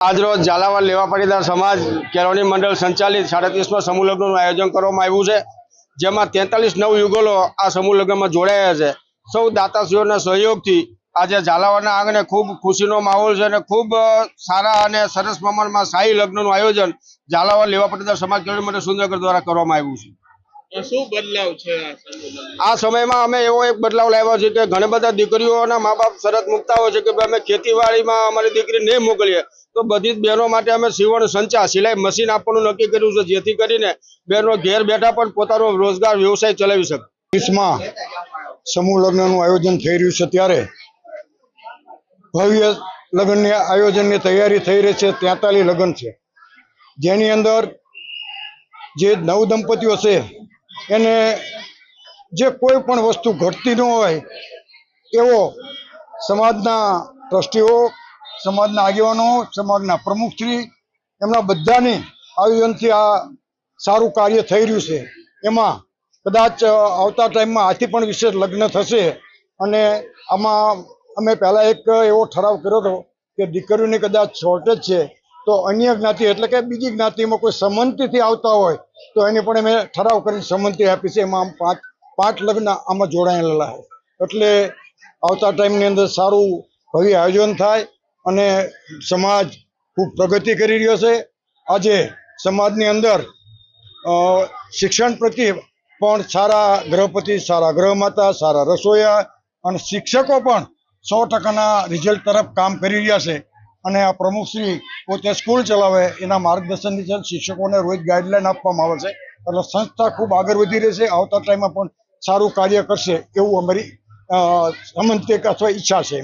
આજરોજ ઝાલાવાડ લેવા પાટીદાર સમાજ કેળવણી મંડળ સંચાલિત 37મા સમૂહ લગ્નનું આયોજન કરવામાં આવ્યું છે, જેમાં 43 નવયુગલો આ સમૂહ લગ્નમાં જોડાયા છે। સૌ દાતાશ્રીઓના સહયોગથી આજે ઝાલાવાડના આંગણે ખૂબ ખુશીનો માહોલ છે અને ખૂબ સારા અને સરસ પ્રમાણમાં શાહી લગ્નનું આયોજન ઝાલાવાડ લેવા પાટીદાર સમાજ કેળવણી મંડળ સુંદરગઢ દ્વારા કરવામાં આવ્યું છે। શું બદલાવ છે આ સમયમાં અમે એવો એક બદલાવ લાવ્યા છે કે ઘણી બધા દીકરીઓના મા બાપ શરત મૂકતા હોય છે કે અમે ખેતીવાડીમાં અમારી દીકરી નહીં મોકલીએ, તો બધી જ બહેનો માટે અમે સીવણ સંચા સિલાઈ મશીન આપવાનું નક્કી કર્યું છે, જેથી કરીને બહેનો ઘેર બેઠા પણ પોતાનો રોજગાર વ્યવસાય ચલાવી શકે। 30મા સમૂહ લગ્નનું આયોજન થઈ રહ્યું છે, ત્યારે ભવ્ય લગ્નની આયોજનની તૈયારી થઈ રહી છે। 43 લગ્ન છે, જેની અંદર જે નવ દંપતીઓ છે એને જે કોઈ પણ વસ્તુ ઘટતી ન હોય એવો સમાજના ટ્રસ્ટીઓ, સમાજના આગેવાનો, સમાજના પ્રમુખશ્રી એમના બધાની આયોજનથી આ સારું કાર્ય થઈ રહ્યું છે। એમાં કદાચ આવતા ટાઈમમાં આથી પણ વિશેષ લગ્ન થશે અને આમાં અમે પહેલાં એક એવો ઠરાવ કર્યો હતો કે દીકરીઓની કદાચ શોર્ટેજ છે તો અન્ય જ્ઞાતિ એટલે કે બીજી જ્ઞાતિમાં કોઈ સંમતિથી આવતા હોય તો એને પણ અમે ઠરાવ કરીને સંમતિ આપી છે। એમાં પાંચ લગ્ન આમાં જોડાયેલા છે, એટલે આવતા ટાઈમની અંદર સારું ભવ્ય આયોજન થાય અને સમાજ ખૂબ પ્રગતિ કરી રહ્યો છે। આજે સમાજની અંદર શિક્ષણ પ્રત્યે પણ સારા ગૃહપતિ, સારા ગૃહમાતા, સારા રસોઈયા અને શિક્ષકો પણ 100%ના રિઝલ્ટ તરફ કામ કરી રહ્યા છે અને આ પ્રમુખશ્રી પોતે સ્કૂલ ચલાવે એના માર્ગદર્શન નીચે શિક્ષકોને રોજ ગાઈડલાઈન આપવામાં આવે છે, એટલે સંસ્થા ખૂબ આગળ વધી રહી છે। આવતા ટાઈમમાં પણ સારું કાર્ય કરશે એવું અમારી સમંતિક અથવા ઈચ્છા છે।